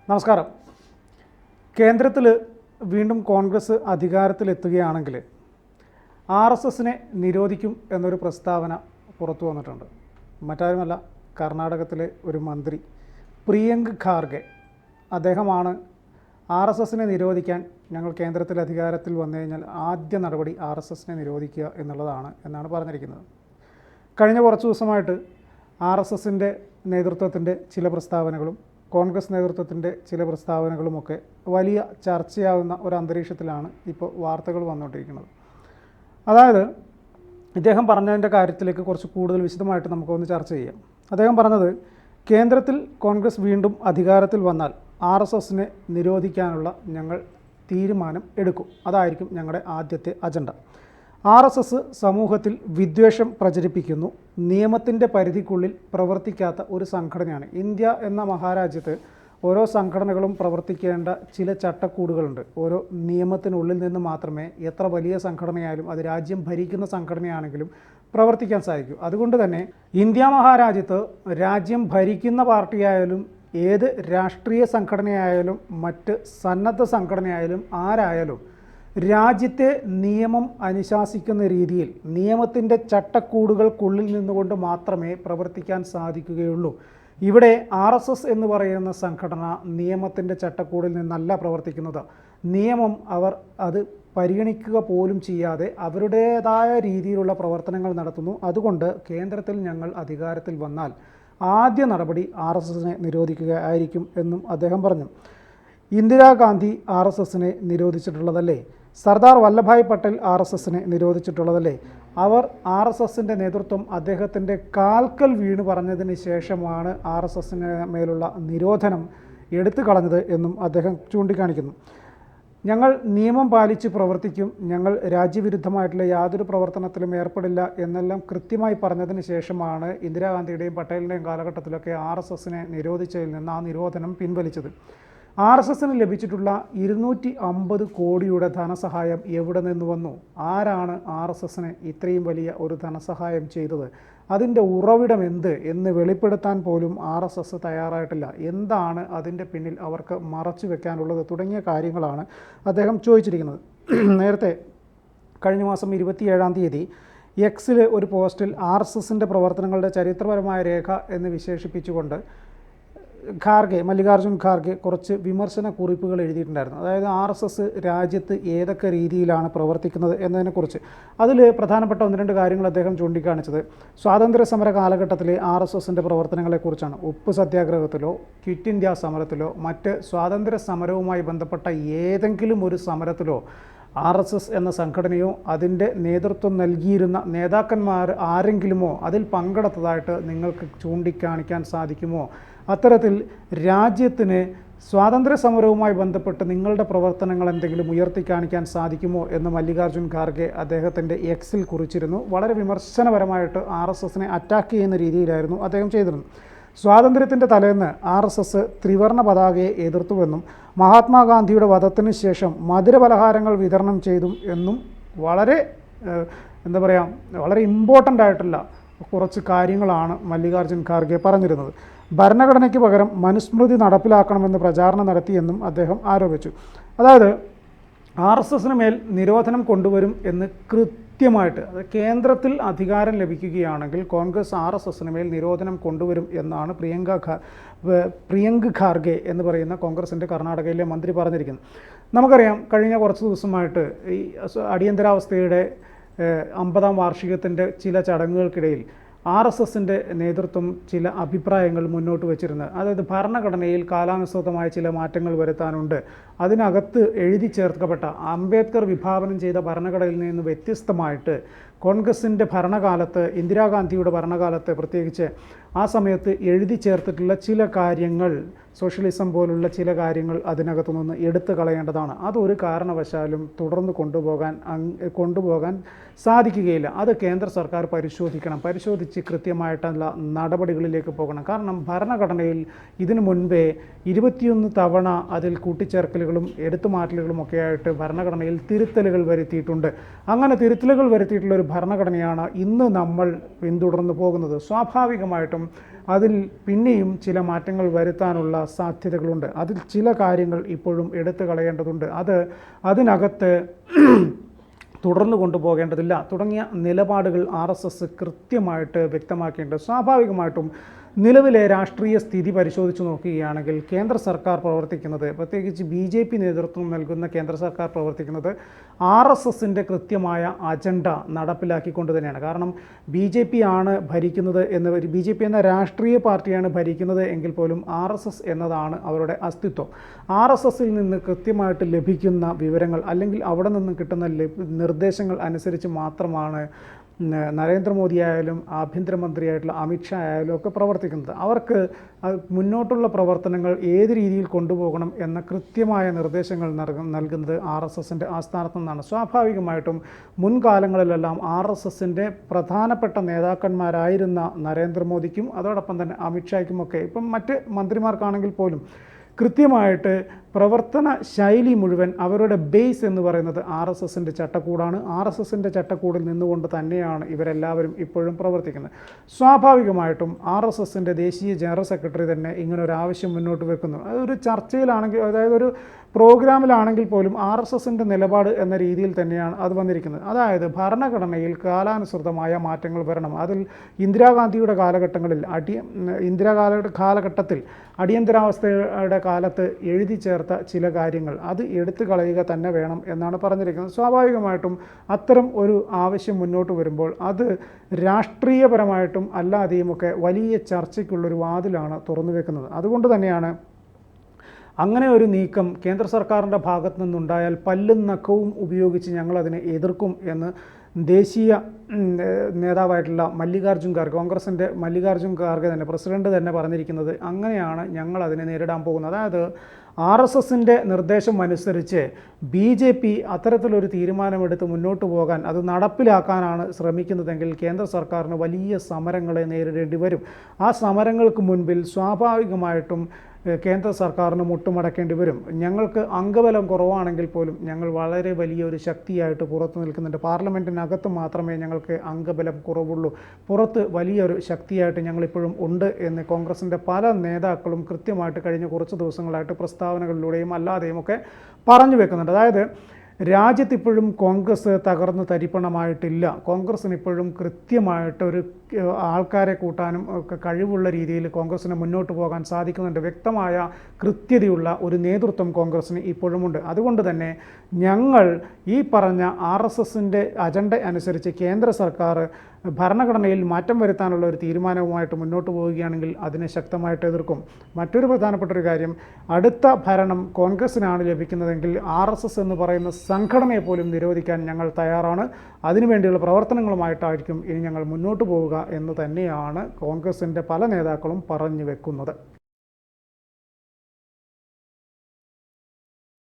നമസ്കാരം. കേന്ദ്രത്തിൽ വീണ്ടും കോൺഗ്രസ് അധികാരത്തിലെത്തുകയാണെങ്കിൽ RSSനെ നിരോധിക്കും എന്നൊരു പ്രസ്താവന പുറത്തു വന്നിട്ടുണ്ട്. മറ്റാരുമല്ല, കർണാടകത്തിലെ ഒരു മന്ത്രി പ്രിയങ്ക് ഖാർഗെ. അദ്ദേഹമാണ് RSSനെ നിരോധിക്കാൻ ഞങ്ങൾ കേന്ദ്രത്തിൽ അധികാരത്തിൽ വന്നു കഴിഞ്ഞാൽ ആദ്യ നടപടി RSSനെ നിരോധിക്കുക എന്നാണ് പറഞ്ഞിരിക്കുന്നത്. കഴിഞ്ഞ കുറച്ച് ദിവസമായിട്ട് RSSൻ്റെ നേതൃത്വത്തിൻ്റെ ചില പ്രസ്താവനകളും കോൺഗ്രസ് നേതൃത്വത്തിൻ്റെ ചില പ്രസ്താവനകളുമൊക്കെ വലിയ ചർച്ചയാവുന്ന ഒരു അന്തരീക്ഷത്തിലാണ് ഇപ്പോൾ വാർത്തകൾ വന്നുകൊണ്ടിരിക്കുന്നത്. അതായത് ഇദ്ദേഹം പറഞ്ഞതിൻ്റെ കാര്യത്തിലേക്ക് കുറച്ച് കൂടുതൽ വിശദമായിട്ട് നമുക്കൊന്ന് ചർച്ച ചെയ്യാം. അദ്ദേഹം പറഞ്ഞത്, കേന്ദ്രത്തിൽ കോൺഗ്രസ് വീണ്ടും അധികാരത്തിൽ വന്നാൽ RSSനെ നിരോധിക്കാനുള്ള ഞങ്ങൾ തീരുമാനം എടുക്കും. അതായിരിക്കും ഞങ്ങളുടെ ആദ്യത്തെ അജണ്ട. RSS സമൂഹത്തിൽ വിദ്വേഷം പ്രചരിപ്പിക്കുന്നു, നിയമത്തിൻ്റെ പരിധിക്കുള്ളിൽ പ്രവർത്തിക്കാത്ത ഒരു സംഘടനയാണ്. ഇന്ത്യ എന്ന മഹാരാജ്യത്ത് ഓരോ സംഘടനകളും പ്രവർത്തിക്കേണ്ട ചില ചട്ടക്കൂടുകളുണ്ട്. ഓരോ നിയമത്തിനുള്ളിൽ നിന്ന് മാത്രമേ എത്ര വലിയ സംഘടനയായാലും അത് രാജ്യം ഭരിക്കുന്ന സംഘടനയാണെങ്കിലും പ്രവർത്തിക്കാൻ സാധിക്കൂ. അതുകൊണ്ട് തന്നെ ഇന്ത്യ മഹാരാജ്യത്ത് രാജ്യം ഭരിക്കുന്ന പാർട്ടിയായാലും ഏത് രാഷ്ട്രീയ സംഘടനയായാലും മറ്റ് സന്നദ്ധ സംഘടനയായാലും ആരായാലും രാജ്യത്തെ നിയമം അനുശാസിക്കുന്ന രീതിയിൽ നിയമത്തിൻ്റെ ചട്ടക്കൂടുകൾക്കുള്ളിൽ നിന്നുകൊണ്ട് മാത്രമേ പ്രവർത്തിക്കാൻ സാധിക്കുകയുള്ളൂ. ഇവിടെ RSS എന്ന് പറയുന്ന സംഘടന നിയമത്തിൻ്റെ ചട്ടക്കൂടിൽ നിന്നല്ല പ്രവർത്തിക്കുന്നത്. നിയമം അവർ അത് പരിഗണിക്കുക പോലും ചെയ്യാതെ അവരുടേതായ രീതിയിലുള്ള പ്രവർത്തനങ്ങൾ നടത്തുന്നു. അതുകൊണ്ട് കേന്ദ്രത്തിൽ ഞങ്ങൾ അധികാരത്തിൽ വന്നാൽ ആദ്യ നടപടി RSSനെ നിരോധിക്കുക ആയിരിക്കും എന്നും അദ്ദേഹം പറഞ്ഞു. ഇന്ദിരാഗാന്ധി RSSനെ നിരോധിച്ചിട്ടുള്ളതല്ലേ? സർദാർ വല്ലഭായ് പട്ടേൽ RSSനെ നിരോധിച്ചിട്ടുള്ളതല്ലേ? അവർ RSSൻ്റെ നേതൃത്വം അദ്ദേഹത്തിൻ്റെ കാൽക്കൽ വീണ് പറഞ്ഞതിന് ശേഷമാണ് RSSന് മേലുള്ള നിരോധനം എടുത്തു കളഞ്ഞത് എന്നും അദ്ദേഹം ചൂണ്ടിക്കാണിക്കുന്നു. ഞങ്ങൾ നിയമം പാലിച്ച് പ്രവർത്തിക്കും, ഞങ്ങൾ രാജ്യവിരുദ്ധമായിട്ടുള്ള യാതൊരു പ്രവർത്തനത്തിലും ഏർപ്പെടില്ല എന്നെല്ലാം കൃത്യമായി പറഞ്ഞതിന് ശേഷമാണ് ഇന്ദിരാഗാന്ധിയുടെയും പട്ടേലിൻ്റെയും കാലഘട്ടത്തിലൊക്കെ RSSനെ നിരോധിച്ചതിൽ നിന്ന് ആ നിരോധനം പിൻവലിച്ചത്. RSSന് ലഭിച്ചിട്ടുള്ള 250 കോടിയുടെ ധനസഹായം എവിടെ നിന്ന് വന്നു? ആരാണ് RSSന് ഇത്രയും വലിയ ഒരു ധനസഹായം ചെയ്തത്? അതിൻ്റെ ഉറവിടം എന്ന് വെളിപ്പെടുത്താൻ പോലും RSS തയ്യാറായിട്ടില്ല. എന്താണ് അതിൻ്റെ പിന്നിൽ അവർക്ക് മറച്ചു വെക്കാനുള്ളത് തുടങ്ങിയ കാര്യങ്ങളാണ് അദ്ദേഹം ചോദിച്ചിരിക്കുന്നത്. നേരത്തെ കഴിഞ്ഞ മാസം 27-ാം തീയതി എക്സിൽ ഒരു പോസ്റ്റിൽ RSSൻ്റെ പ്രവർത്തനങ്ങളുടെ ചരിത്രപരമായ രേഖ എന്ന് വിശേഷിപ്പിച്ചുകൊണ്ട് മല്ലികാർജുൻ ഖാർഗെ കുറച്ച് വിമർശന കുറിപ്പുകൾ എഴുതിയിട്ടുണ്ടായിരുന്നു. അതായത് RSS രാജ്യത്ത് ഏതൊക്കെ രീതിയിലാണ് പ്രവർത്തിക്കുന്നത് എന്നതിനെക്കുറിച്ച്. അതിൽ പ്രധാനപ്പെട്ട 1-2 കാര്യങ്ങൾ അദ്ദേഹം ചൂണ്ടിക്കാണിച്ചത് സ്വാതന്ത്ര്യ സമര കാലഘട്ടത്തിലെ RSSൻ്റെ പ്രവർത്തനങ്ങളെക്കുറിച്ചാണ്. ഉപ്പ് സത്യാഗ്രഹത്തിലോ ക്വിറ്റ് ഇന്ത്യ സമരത്തിലോ മറ്റ് സ്വാതന്ത്ര്യ സമരവുമായി ബന്ധപ്പെട്ട ഏതെങ്കിലും ഒരു സമരത്തിലോ RSS എന്ന സംഘടനയോ അതിൻ്റെ നേതൃത്വം നൽകിയിരുന്ന നേതാക്കന്മാർ ആരെങ്കിലുമോ അതിൽ പങ്കെടുത്തതായിട്ട് നിങ്ങൾക്ക് ചൂണ്ടിക്കാണിക്കാൻ സാധിക്കുമോ? അത്തരത്തിൽ രാജ്യത്തിന് സ്വാതന്ത്ര്യ സമരവുമായി ബന്ധപ്പെട്ട് നിങ്ങളുടെ പ്രവർത്തനങ്ങൾ എന്തെങ്കിലും ഉയർത്തിക്കാണിക്കാൻ സാധിക്കുമോ എന്ന് മല്ലികാർജുൻ ഖാർഗെ അദ്ദേഹത്തിൻ്റെ എക്സിൽ കുറിച്ചിരുന്നു. വളരെ വിമർശനപരമായിട്ട് RSSനെ അറ്റാക്ക് ചെയ്യുന്ന രീതിയിലായിരുന്നു അദ്ദേഹം ചെയ്തിരുന്നത്. സ്വാതന്ത്ര്യത്തിൻ്റെ തലേന്ന് RSS ത്രിവർണ്ണ പതാകയെ എതിർത്തുവെന്നും മഹാത്മാഗാന്ധിയുടെ വധത്തിന് ശേഷം മധുരപലഹാരങ്ങൾ വിതരണം ചെയ്തു എന്നും വളരെ വളരെ ഇമ്പോർട്ടൻ്റ് ആയിട്ടുള്ള കുറച്ച് കാര്യങ്ങളാണ് മല്ലികാർജുൻ ഖാർഗെ പറഞ്ഞിരുന്നത്. ഭരണഘടനയ്ക്ക് പകരം മനുസ്മൃതി നടപ്പിലാക്കണമെന്ന് പ്രചാരണം നടത്തിയെന്നും അദ്ദേഹം ആരോപിച്ചു. അതായത് RSSന് മേൽ നിരോധനം കൊണ്ടുവരും എന്ന് കൃത്യമായിട്ട്, അത് കേന്ദ്രത്തിൽ അധികാരം ലഭിക്കുകയാണെങ്കിൽ കോൺഗ്രസ് RSSന് മേൽ നിരോധനം കൊണ്ടുവരും എന്നാണ് പ്രിയങ്ക് ഖാർഗെ എന്ന് പറയുന്ന കോൺഗ്രസിൻ്റെ കർണാടകയിലെ മന്ത്രി പറഞ്ഞിരിക്കുന്നത്. നമുക്കറിയാം, കഴിഞ്ഞ കുറച്ച് ദിവസമായിട്ട് ഈ അടിയന്തരാവസ്ഥയുടെ 50-ാം വാർഷികത്തിൻ്റെ ചില ചടങ്ങുകൾക്കിടയിൽ RSSൻ്റെ നേതൃത്വം ചില അഭിപ്രായങ്ങൾ മുന്നോട്ട് വച്ചിരുന്നത്. അതായത് ഭരണഘടനയിൽ കാലാനുസൃതമായ ചില മാറ്റങ്ങൾ വരുത്താനുണ്ട്. അതിനകത്ത് എഴുതി ചേർക്കപ്പെട്ട അംബേദ്കർ വിഭാവനം ചെയ്ത ഭരണഘടനയിൽ നിന്ന് വ്യത്യസ്തമായിട്ട് കോൺഗ്രസിൻ്റെ ഭരണകാലത്ത്, ഇന്ദിരാഗാന്ധിയുടെ ഭരണകാലത്ത് പ്രത്യേകിച്ച് ആ സമയത്ത് എഴുതി ചേർത്തിട്ടുള്ള ചില കാര്യങ്ങൾ, സോഷ്യലിസം പോലുള്ള ചില കാര്യങ്ങൾ അതിനകത്തു നിന്ന് എടുത്തു കളയേണ്ടതാണ്. അതൊരു കാരണവശാലും തുടർന്ന് കൊണ്ടുപോകാൻ സാധിക്കുകയില്ല. അത് കേന്ദ്ര സർക്കാർ പരിശോധിച്ച് കൃത്യമായിട്ടുള്ള നടപടികളിലേക്ക് പോകണം. കാരണം ഭരണഘടനയിൽ ഇതിനു മുൻപേ 21 തവണ അതിൽ കൂട്ടിച്ചേർക്കലുകളും എടുത്തുമാറ്റലുകളും ഒക്കെ ആയിട്ട് ഭരണഘടനയിൽ തിരുത്തലുകൾ വരുത്തിയിട്ടുണ്ട്. അങ്ങനെ തിരുത്തലുകൾ വരുത്തിയിട്ടുള്ള ഒരു ഭരണഘടനയാണ് ഇന്ന് നമ്മൾ പിന്തുടർന്നു പോകുന്നത്. സ്വാഭാവികമായിട്ടും അതിൽ പിന്നെയും ചില മാറ്റങ്ങൾ വരുത്താനുള്ള സാധ്യതകളുണ്ട്. അതിൽ ചില കാര്യങ്ങൾ ഇപ്പോഴും എടുത്തു കളയേണ്ടതുണ്ട്. അതിനകത്ത് തുടർന്നു കൊണ്ടുപോകേണ്ടതില്ല തുടങ്ങിയ നിലപാടുകൾ RSS കൃത്യമായിട്ട് വ്യക്തമാക്കേണ്ടത്. സ്വാഭാവികമായിട്ടും നിലവിലെ രാഷ്ട്രീയ സ്ഥിതി പരിശോധിച്ച് നോക്കുകയാണെങ്കിൽ കേന്ദ്ര സർക്കാർ പ്രവർത്തിക്കുന്നത്, പ്രത്യേകിച്ച് BJP നേതൃത്വം നൽകുന്ന കേന്ദ്ര സർക്കാർ പ്രവർത്തിക്കുന്നത് RSSൻ്റെ കൃത്യമായ അജണ്ട നടപ്പിലാക്കിക്കൊണ്ട് തന്നെയാണ്. കാരണം BJP ആണ് ഭരിക്കുന്നത് BJP എന്ന രാഷ്ട്രീയ പാർട്ടിയാണ് ഭരിക്കുന്നത് എങ്കിൽ പോലും RSS എന്നതാണ് അവരുടെ അസ്തിത്വം. RSSൽ നിന്ന് കൃത്യമായിട്ട് ലഭിക്കുന്ന വിവരങ്ങൾ അല്ലെങ്കിൽ അവിടെ നിന്ന് കിട്ടുന്ന നിർദ്ദേശങ്ങൾ അനുസരിച്ച് മാത്രമാണ് നരേന്ദ്രമോദി ആയാലും ആഭ്യന്തരമന്ത്രിയായിട്ടുള്ള അമിത്ഷാ ആയാലും ഒക്കെ പ്രവർത്തിക്കുന്നത്. അവർക്ക് മുന്നോട്ടുള്ള പ്രവർത്തനങ്ങൾ ഏത് രീതിയിൽ കൊണ്ടുപോകണം എന്ന കൃത്യമായ നിർദ്ദേശങ്ങൾ നൽകുന്നത് RSSൻ്റെ ആസ്ഥാനത്തു നിന്നാണ്. സ്വാഭാവികമായിട്ടും മുൻകാലങ്ങളിലെല്ലാം RSSൻ്റെ പ്രധാനപ്പെട്ട നേതാക്കന്മാരായിരുന്ന നരേന്ദ്രമോദിക്കും അതോടൊപ്പം തന്നെ അമിത്ഷായ്ക്കുമൊക്കെ ഇപ്പം മറ്റ് മന്ത്രിമാർക്കാണെങ്കിൽ പോലും കൃത്യമായിട്ട് പ്രവർത്തന ശൈലി മുഴുവൻ അവരുടെ ബേസ് എന്ന് പറയുന്നത് RSSൻ്റെ ചട്ടക്കൂടാണ്. RSSൻ്റെ ചട്ടക്കൂടിൽ നിന്നുകൊണ്ട് തന്നെയാണ് ഇവരെല്ലാവരും ഇപ്പോഴും പ്രവർത്തിക്കുന്നത്. സ്വാഭാവികമായിട്ടും RSSൻ്റെ ദേശീയ ജനറൽ സെക്രട്ടറി തന്നെ ഇങ്ങനെ ഒരു ആവശ്യം മുന്നോട്ട് വെക്കുന്നു. അതൊരു ചർച്ചയിലാണെങ്കിൽ, അതായത് ഒരു പ്രോഗ്രാമിലാണെങ്കിൽ പോലും RSSൻ്റെ നിലപാട് എന്ന രീതിയിൽ തന്നെയാണ് അത് വന്നിരിക്കുന്നത്. അതായത് ഭരണഘടനയിൽ കാലാനുസൃതമായ മാറ്റങ്ങൾ വരണം. അതിൽ ഇന്ദിരാഗാന്ധിയുടെ കാലഘട്ടത്തിൽ അടിയന്തരാവസ്ഥയുടെ കാലത്ത് എഴുതി ചേർത്ത ചില കാര്യങ്ങൾ അത് എടുത്തു കളയുക തന്നെ വേണം എന്നാണ് പറഞ്ഞിരിക്കുന്നത്. സ്വാഭാവികമായിട്ടും അത്തരം ഒരു ആവശ്യം മുന്നോട്ട് വരുമ്പോൾ അത് രാഷ്ട്രീയപരമായിട്ടും അല്ലാതെയുമൊക്കെ വലിയ ചർച്ചയ്ക്കുള്ളൊരു വാതിലാണ് തുറന്നു വെക്കുന്നത്. അതുകൊണ്ട് തന്നെയാണ് അങ്ങനെ ഒരു നീക്കം കേന്ദ്ര സർക്കാരിൻ്റെ ഭാഗത്തു നിന്നുണ്ടായാൽ പല്ലും നഖവും ഉപയോഗിച്ച് ഞങ്ങളതിനെ എതിർക്കും എന്ന് ദേശീയ നേതാവായിട്ടുള്ള കോൺഗ്രസിൻ്റെ മല്ലികാർജ്ജുൻ ഖാർഗെ തന്നെ, പ്രസിഡന്റ് തന്നെ പറഞ്ഞിരിക്കുന്നത് അങ്ങനെയാണ് ഞങ്ങൾ അതിനെ നേരിടാൻ പോകുന്നത്. അതായത് RSSൻ്റെ നിർദ്ദേശം അനുസരിച്ച് BJP അത്തരത്തിലൊരു തീരുമാനമെടുത്ത് മുന്നോട്ട് പോകാൻ, അത് നടപ്പിലാക്കാനാണ് ശ്രമിക്കുന്നതെങ്കിൽ കേന്ദ്ര സർക്കാരിന് വലിയ സമരങ്ങളെ നേരിടേണ്ടി വരും. ആ സമരങ്ങൾക്ക് മുൻപിൽ സ്വാഭാവികമായിട്ടും കേന്ദ്ര സർക്കാരിന് മുട്ടുമടക്കേണ്ടി വരും. ഞങ്ങൾക്ക് അംഗബലം കുറവാണെങ്കിൽ പോലും ഞങ്ങൾ വളരെ വലിയൊരു ശക്തിയായിട്ട് പുറത്തു നിൽക്കുന്നുണ്ട്. പാർലമെൻറ്റിനകത്ത് മാത്രമേ ഞങ്ങൾക്ക് അംഗബലം കുറവുള്ളൂ, പുറത്ത് വലിയൊരു ശക്തിയായിട്ട് ഞങ്ങളിപ്പോഴും ഉണ്ട് എന്ന് കോൺഗ്രസിൻ്റെ പല നേതാക്കളും കൃത്യമായിട്ട് കഴിഞ്ഞ കുറച്ച് ദിവസങ്ങളായിട്ട് പ്രസ്താവനകളിലൂടെയും അല്ലാതെയും ഒക്കെ പറഞ്ഞു വെക്കുന്നുണ്ട്. അതായത് രാജ്യത്തിപ്പോഴും കോൺഗ്രസ് തകർന്ന് തരിപ്പണമായിട്ടില്ല. കോൺഗ്രസ്സിന് ഇപ്പോഴും കൃത്യമായിട്ടൊരു ആൾക്കാരെ കൂട്ടാനും ഒക്കെ കഴിവുള്ള രീതിയിൽ കോൺഗ്രസ്സിന് മുന്നോട്ട് പോകാൻ സാധിക്കുന്നുണ്ട്. വ്യക്തമായ കൃത്യതയുള്ള ഒരു നേതൃത്വം കോൺഗ്രസ്സിന് ഇപ്പോഴുമുണ്ട്. അതുകൊണ്ട് തന്നെ ഞങ്ങൾ ഈ പറഞ്ഞ RSSൻ്റെ അജണ്ട അനുസരിച്ച് കേന്ദ്ര സർക്കാർ ഭരണഘടനയിൽ മാറ്റം വരുത്താനുള്ള ഒരു തീരുമാനവുമായിട്ട് മുന്നോട്ട് പോവുകയാണെങ്കിൽ അതിനെ ശക്തമായിട്ട് എതിർക്കും. മറ്റൊരു പ്രധാനപ്പെട്ട ഒരു കാര്യം, അടുത്ത ഭരണം കോൺഗ്രസ്സിനാണ് ലഭിക്കുന്നതെങ്കിൽ RSS എന്ന് പറയുന്ന സംഘടനയെ പോലും നിരോധിക്കാൻ ഞങ്ങൾ തയ്യാറാണ്. അതിനുവേണ്ടിയുള്ള പ്രവർത്തനങ്ങളുമായിട്ടായിരിക്കും ഇനി ഞങ്ങൾ മുന്നോട്ട് പോവുക എന്ന് തന്നെയാണ് കോൺഗ്രസിൻ്റെ പല നേതാക്കളും പറഞ്ഞു വെക്കുന്നത്.